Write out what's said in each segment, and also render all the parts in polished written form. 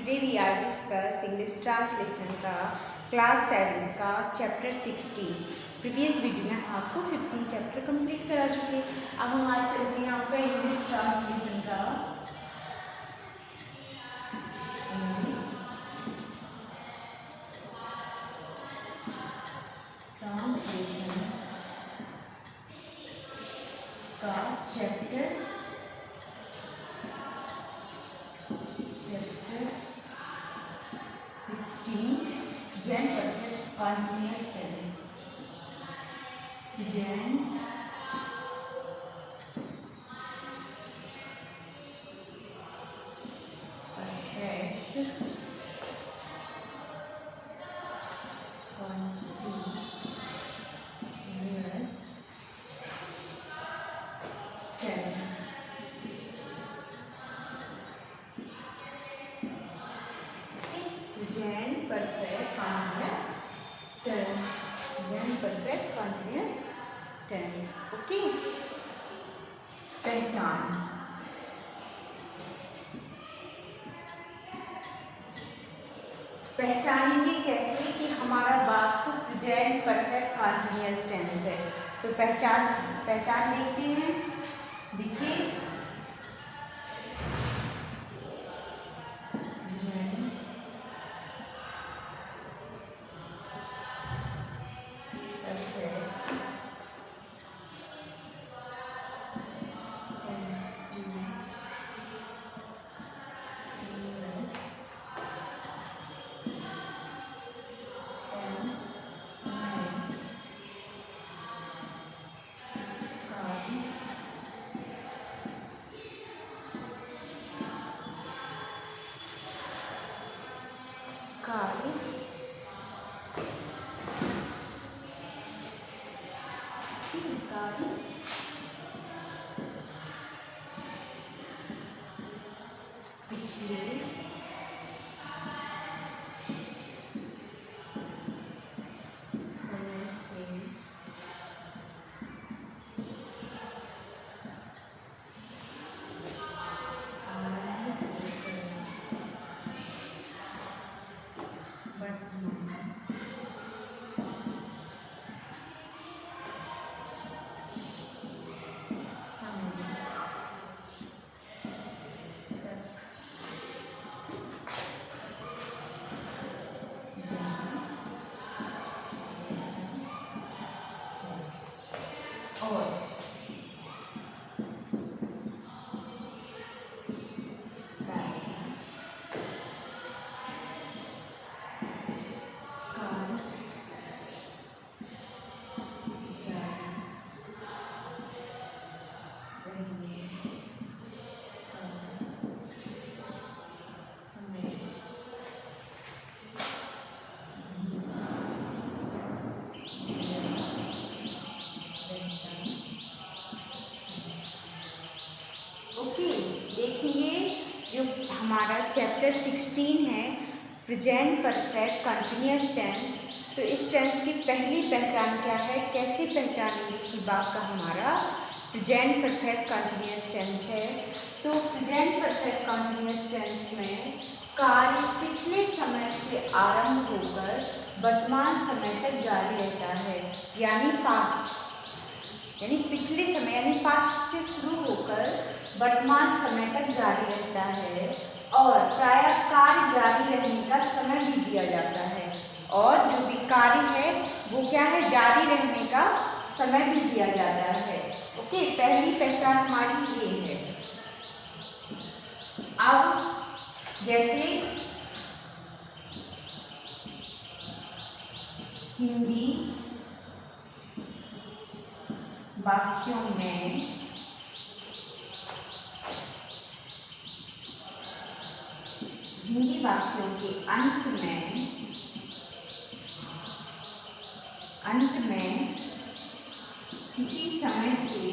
Today we are discuss English translation का class 7 का chapter 16। Previous video में आपको 15 चैप्टर कंप्लीट करा चुके। अब हम आज चलते हैं आपका इंग्लिश ट्रांसलेशन का chapter 16 present perfect continuous tense. Present perfect continuous tense. Present perfect continuous tense. Present perfect continuous tense. Okay. पहचान। पहचानेंगे कैसे कि हमारा वाक्य प्रेजेंट परफेक्ट कंटिन्यूअस टेंस है। तो पहचान देखते हैं। देखिए कार्य पिछले समय से और हमारा चैप्टर 16 है प्रेजेंट परफेक्ट कंटिन्यूअस टेंस। तो इस टेंस की पहली पहचान क्या है, कैसे पहचानेंगे कि वाक्य हमारा प्रेजेंट परफेक्ट कंटिन्यूअस टेंस है। तो प्रेजेंट परफेक्ट कंटिन्यूअस टेंस में कार्य पिछले समय से आरंभ होकर वर्तमान समय तक जारी रहता है, यानी पास्ट, यानी पिछले समय यानी पास्ट से शुरू होकर वर्तमान समय तक जारी रहता है। और प्रायः कार्य जारी रहने का समय भी दिया जाता है, और जो भी कार्य है वो क्या है, जारी रहने का समय भी दिया जाता है। ओके, पहली पहचान हमारी ये है। अब जैसे हिंदी वाक्यों में हिंदी वाक्यों के अंत में किसी समय से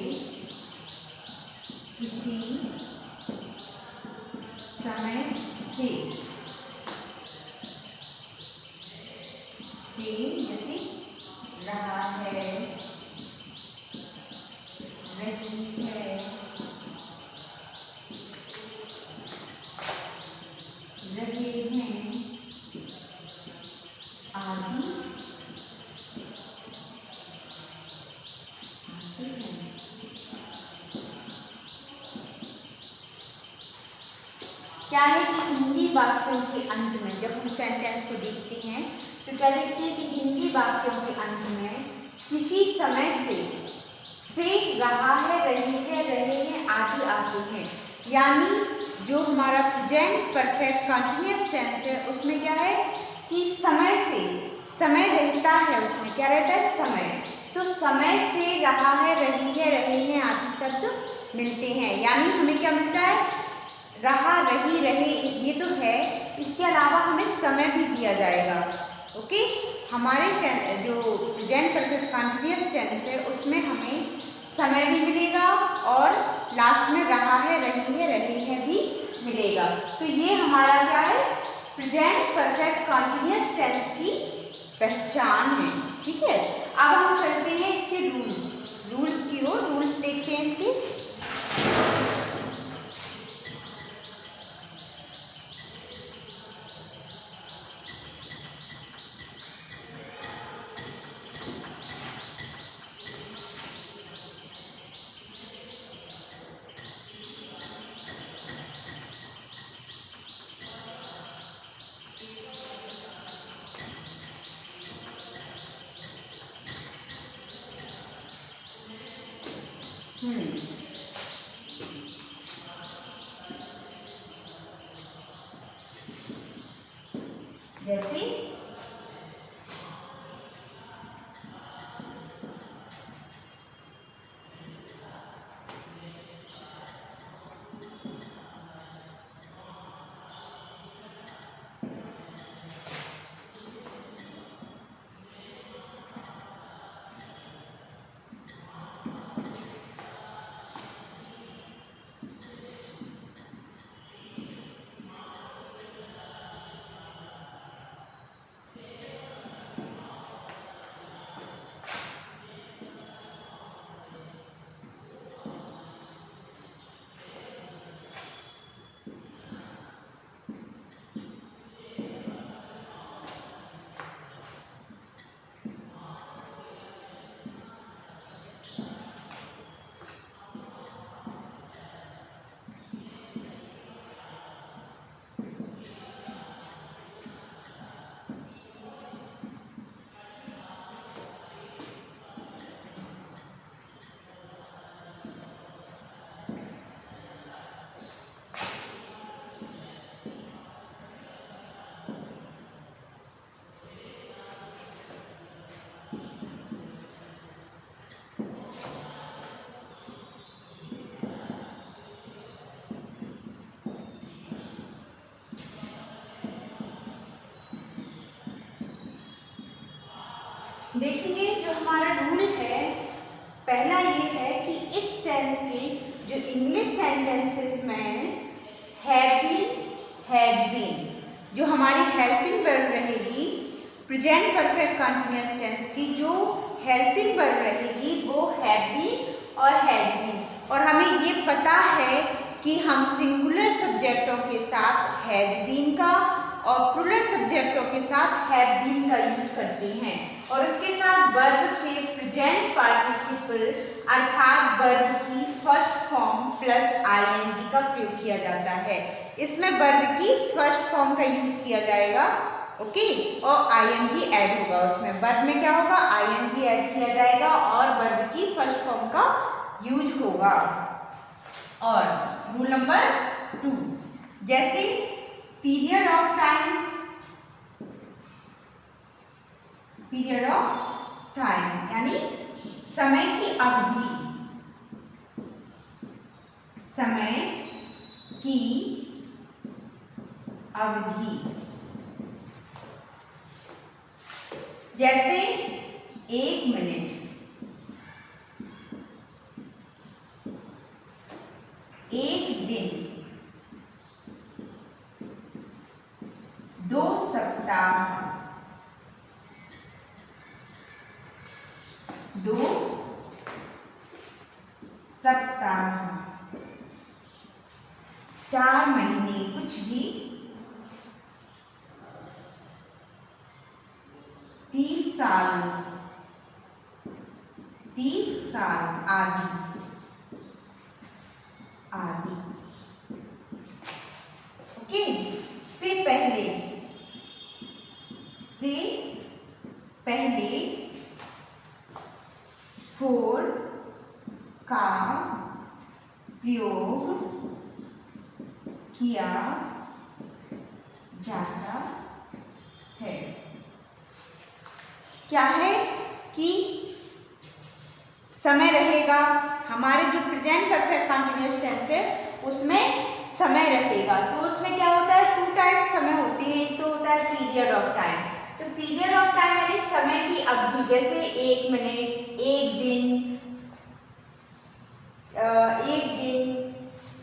जैसे रहा है, रही है, लगे क्या है कि हिंदी वाक्यों के अंत में जब हम सेंटेंस को देखते हैं तो क्या देखते हैं कि हिंदी वाक्यों के अंत में किसी समय से रहा है, रही है, रहे हैं आदि आते हैं। यानी जो हमारा प्रेजेंट परफेक्ट कंटिन्यूअस टेंस है उसमें क्या है कि समय रहता है, उसमें क्या रहता है समय। तो समय से रहा है, रही है, रहे हैं आदि शब्द मिलते हैं। यानी हमें क्या मिलता है, रहा, रही, रहे ये तो है, इसके अलावा हमें समय भी दिया जाएगा। ओके, हमारे जो प्रेजेंट परफेक्ट कंटिन्यूअस टेंस है उसमें हमें समय भी मिलेगा और लास्ट में रहा है, रही है, रहे हैं भी मिलेगा। तो ये हमारा क्या है, प्रेजेंट परफेक्ट कंटिन्यूअस टेंस की पहचान है। ठीक है, अब हम चलते हैं इसके रूल्स की ओर। रूल्स देखते हैं इसके। जैसे देखिए, जो हमारा रूल है पहला ये है कि इस टेंस के जो इंग्लिश सेंटेंसेस में हैव बीन, हैज बीन, जो हमारी हेल्पिंग वर्ब रहेगी प्रेजेंट परफेक्ट कंटिन्यूअस टेंस की, जो हेल्पिंग वर्ब रहेगी वो हैव बीन और हैज बीन। और हमें ये पता है कि हम सिंगुलर सब्जेक्टों के साथ हैज बीन का और प्लूरल सब्जेक्टों के साथ हैव बीन का यूज करते हैं। और उसके साथ वर्ब के प्रेजेंट पार्टिसिपल अर्थात वर्ब की फर्स्ट फॉर्म प्लस आईएनजी का प्रयोग किया जाता है। इसमें वर्ब की फर्स्ट फॉर्म का यूज किया जाएगा, ओके, और आईएनजी ऐड होगा। उसमें वर्ब में क्या होगा, आईएनजी ऐड किया जाएगा और वर्ब की फर्स्ट फॉर्म का यूज होगा। और रूल नंबर 2, जैसे period of time, period of time यानी समय की अवधि, समय की अवधि। जैसे 1 मिनट, 1 दिन, 2 सप्ताह, 2 सप्ताह, 4 महीने, कुछ भी, 30 साल, 30 साल आदि आदि। प्रयोग किया जाता है। क्या है कि समय रहेगा, हमारे जो प्रेजेंट परफेक्ट कंटिन्यूअस टेंस है उसमें समय रहेगा। तो उसमें क्या होता है, टू टाइप्स समय होती है। एक तो होता है पीरियड ऑफ टाइम। तो पीरियड ऑफ टाइम यानी समय की अवधि, जैसे 1 मिनट, 1 दिन,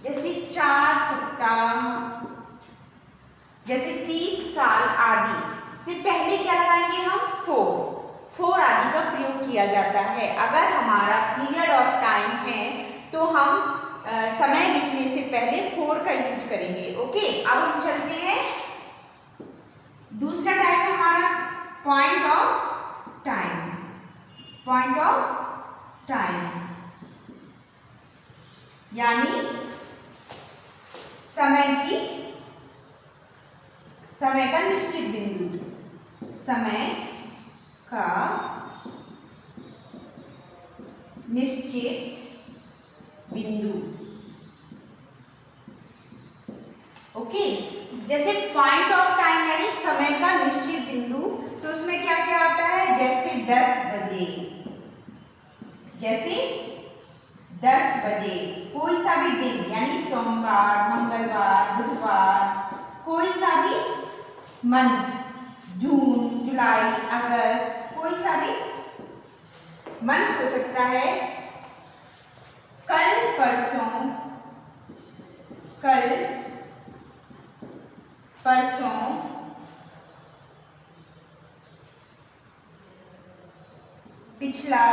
जैसे 4 सप्ताह, जैसे 30 साल आदि से पहले क्या लगाएंगे हम, फोर आदि का प्रयोग किया जाता है। अगर हमारा पीरियड ऑफ टाइम है तो हम समय लिखने से पहले फोर का यूज करेंगे। ओके, अब हम चलते हैं दूसरा टाइप है हमारा point of time. Point of time यानी समय का निश्चित बिंदु, समय का निश्चित बिंदु। ओके, जैसे पॉइंट ऑफ टाइम यानी समय का निश्चित बिंदु, तो उसमें क्या क्या आता है, जैसे 10 बजे, जैसे 10 बजे, कोई सा भी दिन यानी सोमवार, मंगलवार, बुधवार, कोई सा भी मंथ, जून, जुलाई, अगस्त, कोई सा भी मंथ हो सकता है। कल परसों, पिछला,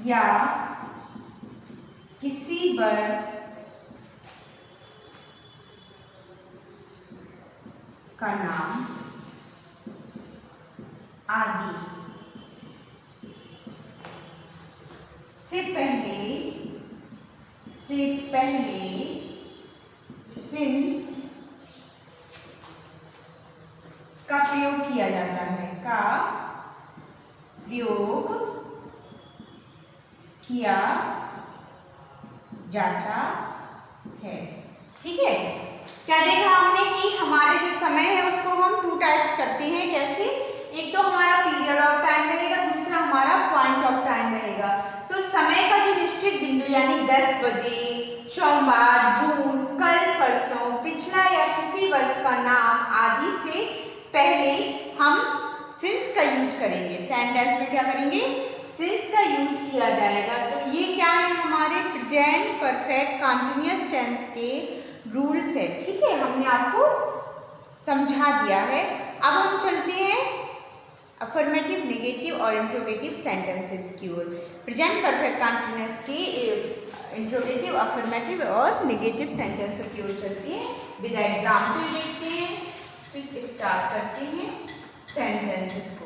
या किसी वर्ष का नाम आदि से पहले सिंस का प्रयोग किया जाता है, का प्रयोग किया जाता है। ठीक है, क्या देखा हमने कि हमारे जो समय है उसको हम टू टाइप्स करते हैं। कैसे, एक तो हमारा पीरियड ऑफ टाइम रहेगा, दूसरा हमारा पॉइंट ऑफ टाइम रहेगा। तो समय का जो निश्चित बिंदु यानी 10 बजे, सोमवार, जून, कल परसों, पिछला या किसी वर्ष का नाम आदि से पहले हम सिंस का यूज करेंगे। सेंटेंस में क्या करेंगे, सिंस का यूज किया जाएगा। तो ये क्या है, हमारे प्रेजेंट परफेक्ट कंटिन्यूअस टेंस के रूल्स है। ठीक है, हमने आपको समझा दिया है। अब हम चलते हैं अफर्मेटिव, नेगेटिव और इंट्रोगेटिव सेंटेंसेस की ओर। प्रेजेंट परफेक्ट कंटिन्यूअस के इंट्रोगेटिव, अफर्मेटिव और नेगेटिव सेंटेंसेस की ओर चलते हैं। विद एग्जाम्पल देखते हैं, फिर स्टार्ट करते हैं सेंटेंसेस को।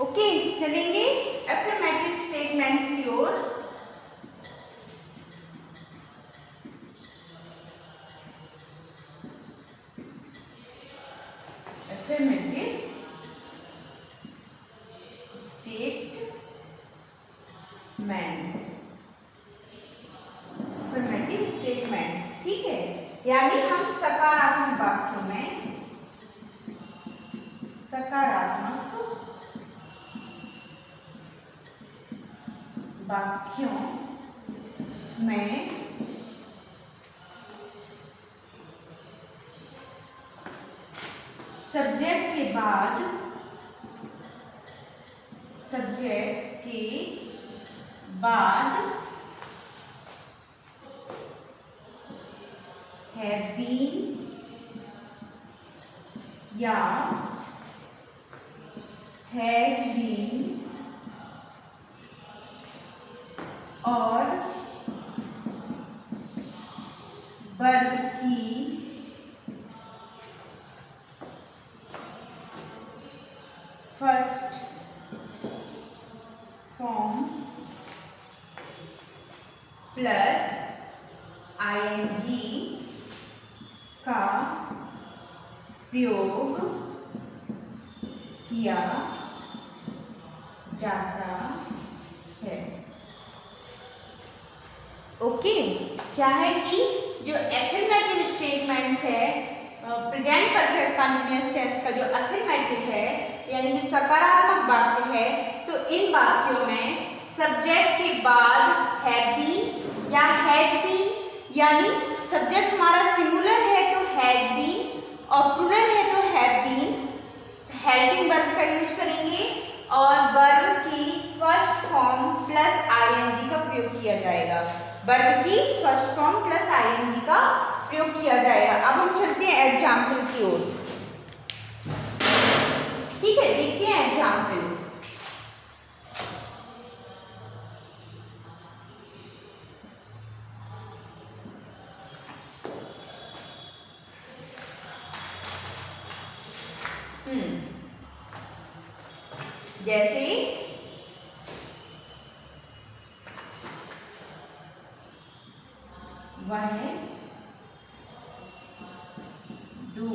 ओके, चलेंगे अफर्मेटिव स्टेटमेंट्स की ओर। Affirmative statements, affirmative statements. ठीक है, यानी हम सकारात्मक वाक्यों में, सकारात्मक वाक्यों में सब्जेक्ट के बाद have been या हैज बीन और वर्ब की फर्स्ट फॉर्म प्लस आईएनजी का प्रयोग किया जाता है। ओके, क्या है कि जो एफर्मेटिव स्टेटमेंट्स है, प्रेजेंट परफेक्ट कंटीन्यूअस टेंस का जो एफर्मेटिव है यानी जो सकारात्मक वाक्य है, तो इन वाक्यों में सब्जेक्ट के बाद हैव बीन या हैज बीन, यानी सब्जेक्ट हमारा सिंगुलर है तो हैज बीन और प्लूरल है तो हैव बीन, हेल्पिंग वर्ब का यूज करेंगे और वर्ब की फर्स्ट फॉर्म प्लस आईएनजी का प्रयोग किया जाएगा। वर्ब की फर्स्ट फॉर्म प्लस आईएनजी का प्रयोग किया जाएगा। अब हम चलते हैं एग्जाम्पल की ओर। ठीक है, देखते हैं एग्जाम्पल। जैसे वह दो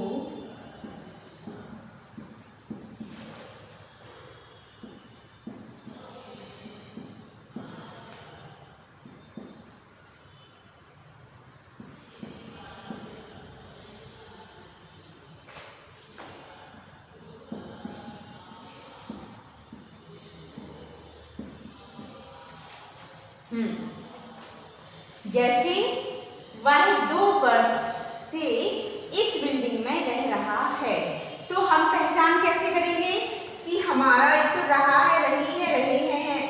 जैसे वह 2 वर्ष से इस बिल्डिंग में रह रहा है, तो हम पहचान कैसे करेंगे कि हमारा एक तो रहा है, रही है, रहे हैं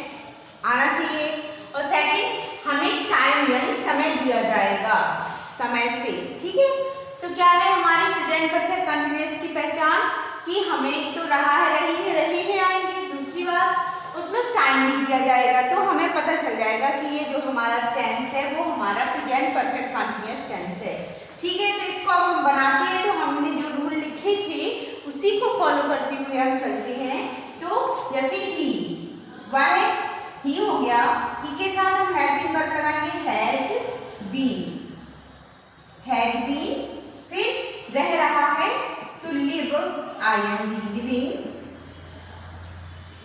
आना चाहिए, और सेकंड हमें टाइम यानी समय दिया जाएगा समय से। ठीक है, तो क्या है हमारी प्रेजेंट परफेक्ट कंटीन्यूअस की पहचान कि हमें तो रहा है, रही है, रहे हैं आएंगे, दूसरी बात उसमें टाइम भी दिया जाएगा, तो हमें पता चल जाएगा कि ये जो हमारा टेंस है वो हमारा प्रेजेंट परफेक्ट कंटीन्यूअस टेंस है। ठीक है, तो इसको अब हम बनाते हैं, तो हमने जो रूल लिखे थे उसी को फॉलो करते हुए हम चलते हैं। तो जैसे ही वह ही हो गया, ही के साथ हम हेल्पिंग वर्ब लगाएंगे हैज बीन, फिर रह रहा है तो live ING living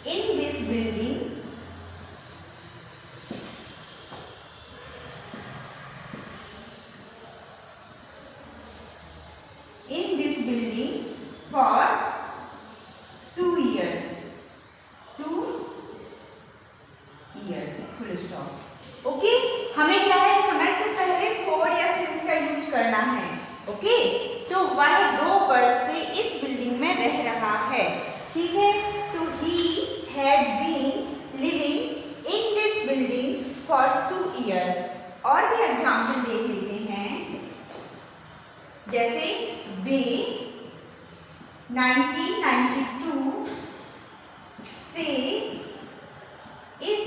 in this building for 2 years, full stop। Okay, हमें क्या है समय से पहले for या since का यूज करना है। ओके, तो वह 2 वर्ष से इस बिल्डिंग में रह रहा है। ठीक है, तो he had been living in this building for 2 years। और भी एग्जाम्पल देख लेते हैं, जैसे वे 1992 से इस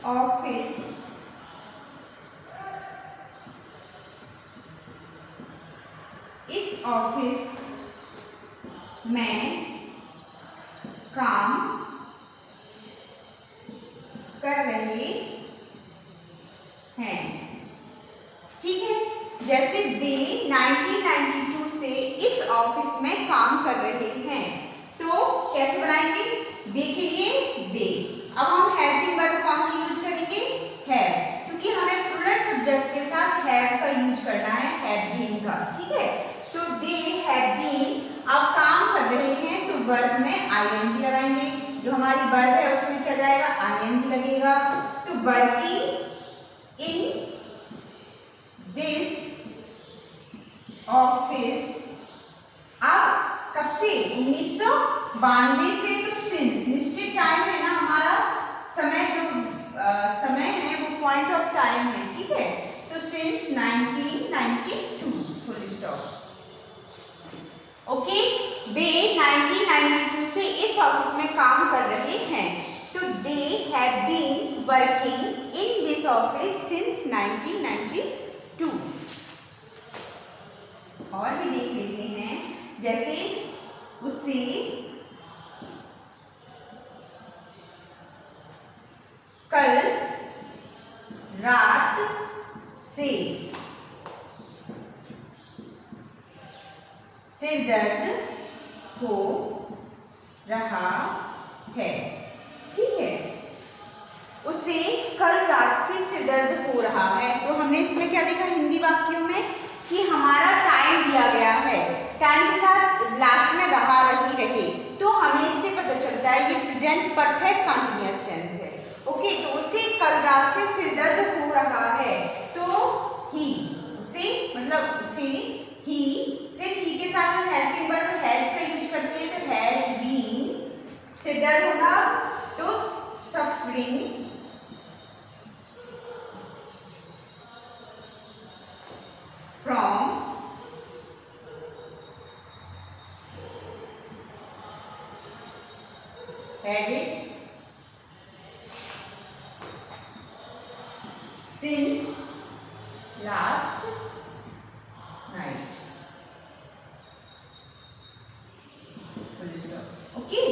ऑफिस में काम कर रहे हैं। ठीक है, जैसे वे 1992 से इस ऑफिस में काम कर रहे हैं, तो कैसे बनाएंगे? वे के लिए दे। अब हम हेल्पिंग वर्ब कौन सी यूज करेंगे? हैव, क्योंकि हमें प्लूरल सब्जेक्ट के साथ हैव का यूज करना है, हैव बीन का। ठीक है, तो दे हैव बीन अब काम कर रहे हैं, तो वर्ब में आईएनजी लगाएंगे। जो हमारी वर्ब है उसमें क्या जाएगा? आईएनजी लगेगा। तो वर्किंग इन दिस ऑफिस, अब कब से? 1992 से, तो सिंस निश्चित टाइम है ना हमारा, समय जो समय है वो पॉइंट ऑफ टाइम है। ठीक है, तो सिंस 1992 फुल स्टॉप। ओके, वे से इस ऑफिस में काम कर रहे हैं। तो they have been working in this office since 1992। और भी देख लेते हैं, जैसे उसे कल रात से सिर दर्द हो रहा है। ठीक है, उसे कल रात से सिर दर्द हो रहा है। तो हमने इसमें क्या देखा हिंदी वाक्यों में कि हमारा टाइम दिया गया है, टाइम के साथ लास्ट में रहा रही रहे, तो हमें इससे पता चलता है ये प्रेजेंट परफेक्ट कंटिन्यूअस टेंस है। ओके, तो उसे कल रात से सिर दर्द हो रहा है, तो ही, उसे मतलब उसे ही, फिर ही के साथ हम हेल्पिंग वर्ब हैज का यूज करते हैं, तो हैज बीन, सिर दर्द होगा तो suffering from headache since last night. Okay,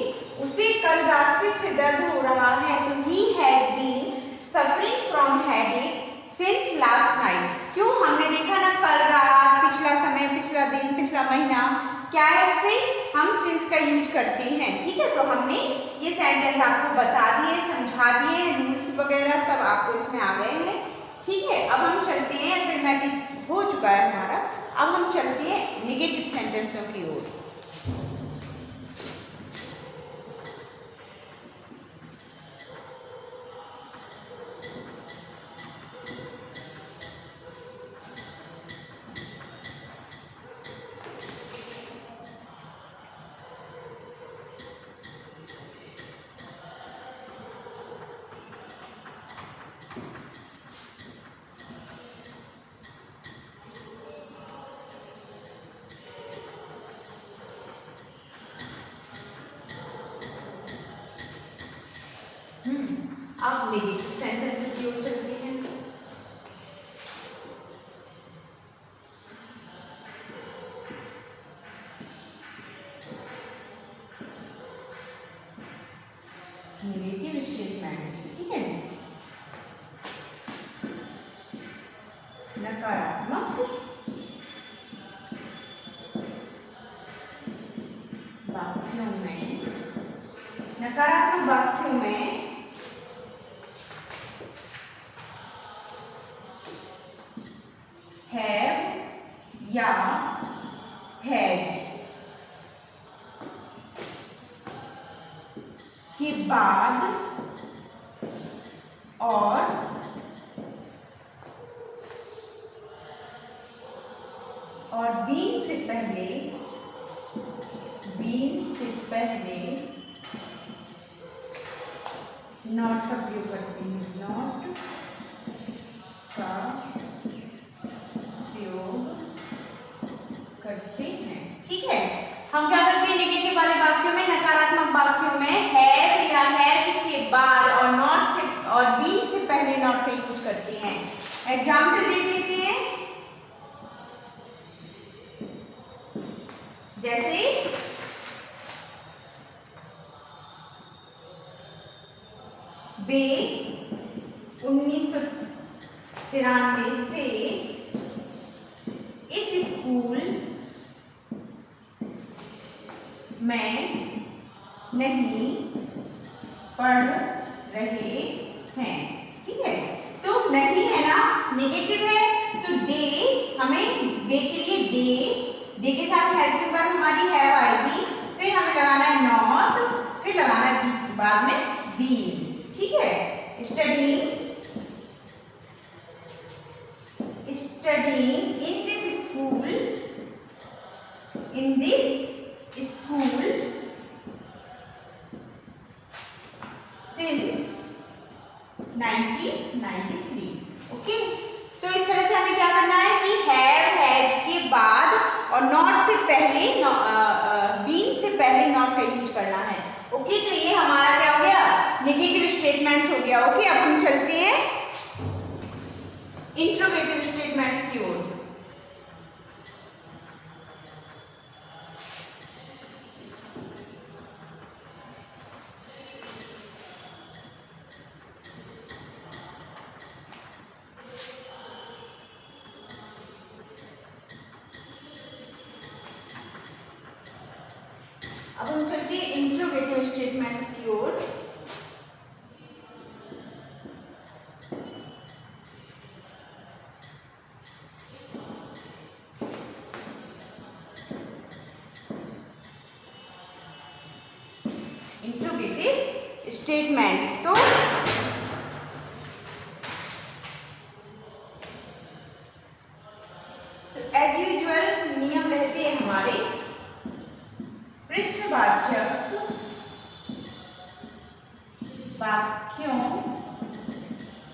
उसे कल रात से सिर दर्द हो रहा है, तो he had been suffering from headache since last night. क्यों? हमने देखा ना कल रात, पिछला समय, पिछला दिन, पिछला महीना, क्या है इससे हम सिंस का यूज करते हैं। ठीक है, तो हमने ये सेंटेंस आपको बता दिए, समझा दिए, रूल्स वगैरह सब आपको इसमें आ गए हैं। ठीक है, अब हम चलते हैं, अफर्मेटिव हो चुका है हमारा, अब हम चलते हैं नेगेटिव सेंटेंसों की ओर। अब नेगेटिव सेंटेंस की ओर चलते हैं। नेगेटिव स्टेटमेंट्स, ठीक है, नकारात्मक वाक्यों में, नकारात्मक वाक्यों में हैव या हैज के बाद और बीन से पहले, बीन से पहले नॉट का प्रयोग करते हैं, नॉट का करते हैं। ठीक है, हम क्या करते हैं नेगेटिव वाले वाक्यों में, नकारात्मक वाक्यों में हैव या हैज के बाद और नॉट से और बीन से पहले नॉट का यूज करते हैं। एग्जाम्पल देख लेते हैं, जैसे वे 1993 से इस स्कूल में नहीं पढ़ रहे हैं। ठीक है, तो नहीं है ना, नेगेटिव है, तो दे, हमें दे के लिए दे के साथ हेल्पिंग वर्ब हमारी हैव आएगी, फिर हमें लगाना है नॉट, फिर लगाना है बाद में बीन। ठीक है, studying in this school since 1993। Okay, तो इस तरह से हमें क्या करना है कि हैव हैज के बाद और नॉट से पहले बीन नॉट का यूज करना है। ओके, तो ये हमारा क्या हो गया, नेगेटिव स्टेटमेंट्स हो गया। ओके, अब हम चलते हैं इंट्रोगेटिव स्टेटमेंट्स की ओर। अब हम चलते हैं इंट्रोगेटिव स्टेटमेंट्स की ओर। इंट्रोगेटिव स्टेटमेंट्स तो एज यूजुअल नियम रहते हैं हमारे। पृष्ठवाचक वाक्यों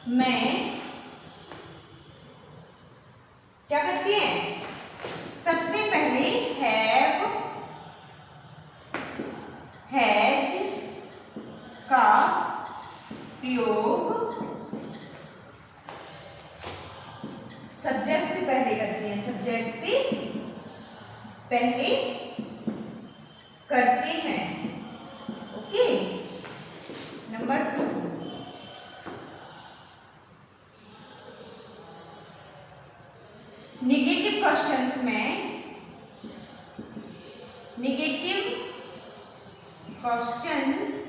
में क्या करते हैं, सबसे पहले हैव, हैज का प्रयोग सब्जेक्ट से पहले करते हैं, सब्जेक्ट से पहले करते हैं। ओके, नंबर 2, नेगेटिव क्वेश्चंस में, नेगेटिव क्वेश्चंस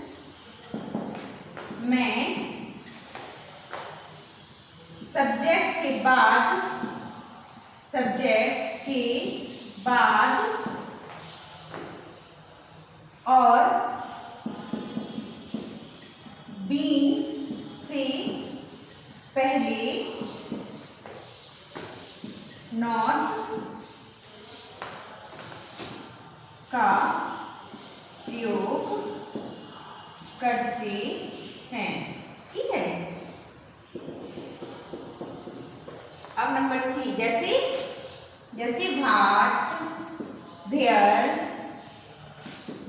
में सब्जेक्ट के बाद, सब्जेक्ट के बाद और बीइंग से पहले नॉट का प्रयोग करते हैं। ठीक है, अब नंबर 3, जैसे भाट, भेड़,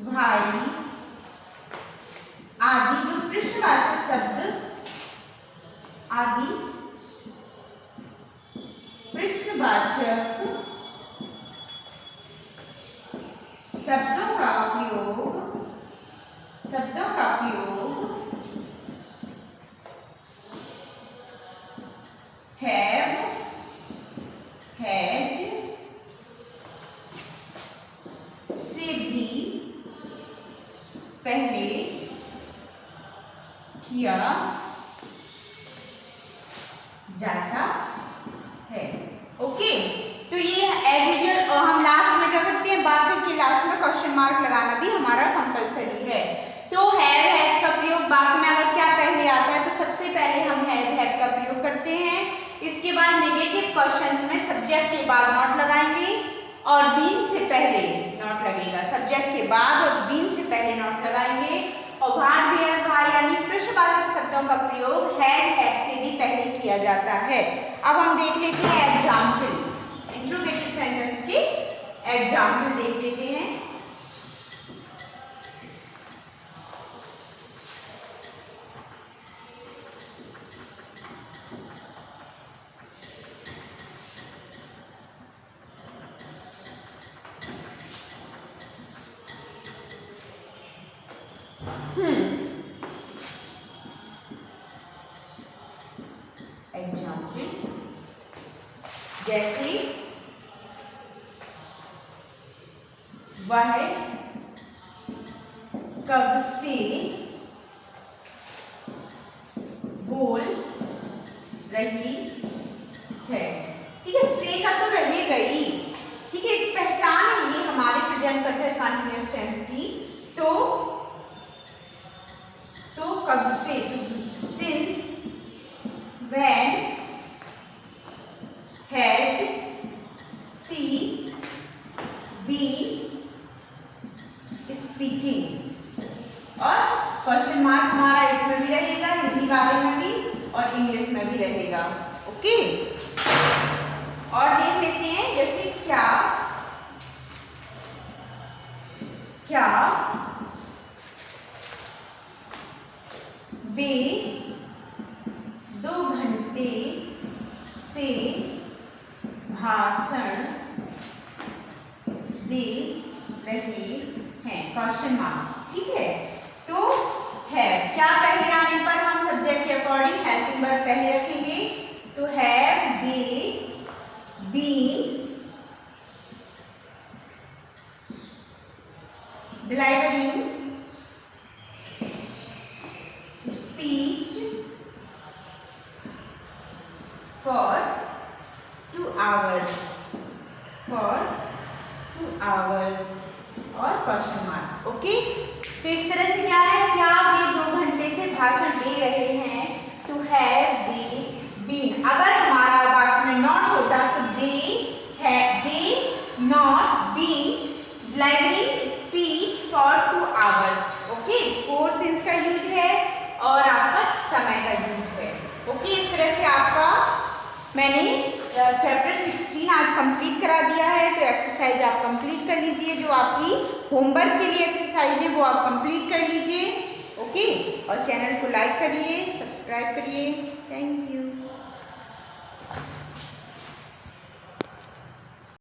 भाई आदि जो पृष्ठवाचक शब्द, आदि पृष्ठवाचक शब्दों का प्रयोग, शब्दों का प्रयोग हैव, हैज से भी पहले किया जाता है। ओके, तो ये एज यूजुअल, और हम लास्ट में क्या करते हैं, वाक्य के लास्ट में क्वेश्चन मार्क लगाना भी हमारा कंपलसरी है। तो हैव, हैज का प्रयोग वाक्य में अगर क्या पहले आता है तो सबसे पहले हम हैव का प्रयोग करते हैं। इसके बाद नेगेटिव क्वेश्चंस में सब्जेक्ट के बाद नॉट लगाएंगे और बीइंग से पहले नॉट लगेगा, सब्जेक्ट के बाद और बीइंग से पहले नॉट लगाएंगे। और भाट, भेड़, भाई यानी पृष्ठवाचक शब्दों का प्रयोग हैज, हैव से भी पहले किया जाता है। अब हम देख लेते हैं एग्जाम्पल, इंट्रोगेटिव सेंटेंस के एग्जाम्पल देख लेते हैं। एग्जाम्पल, जैसे वह कब से बोल रही है। ठीक है, से का तो रहेगा ही। ठीक है, इस पहचान है ये हमारे प्रेजेंट परफेक्ट कंटीन्यूअस टेंस की। तो कब से, since, when, had, she been speaking। और क्वेश्चन मार्क हमारा इसमें भी रहेगा, हिंदी वाले में भी और इंग्लिश में भी रहेगा। ओके, और देख लेते हैं जैसे क्या, क्या वे 2 घंटे से भाषण दे रहे हैं, क्वेश्चन मार्क। ठीक है, तो हैव क्या पहले आने पर हम सब्जेक्ट के अकॉर्डिंग हेल्पिंग वर्ब पहले रखेंगे, तो have they been delivering speech for 2 hours और क्वेश्चन मार्क। ओके, तो इस तरह से क्या है, क्या वे 2 घंटे से भाषण दे रहे हैं, तो हैव दे बीन। अगर हमारा वाक्य में नॉट होता तो they not been delivering speech for 2 hours। Okay, 4 since का यूज है और आपका समय का यूज है। ओके, इस तरह से आपका मैंने चैप्टर 16 आज कंप्लीट करा दिया है। तो एक्सरसाइज आप कंप्लीट कर लीजिए, जो आपकी होमवर्क के लिए एक्सरसाइज है वो आप कंप्लीट कर लीजिए। ओके, और चैनल को लाइक करिए, सब्सक्राइब करिए। Thank you.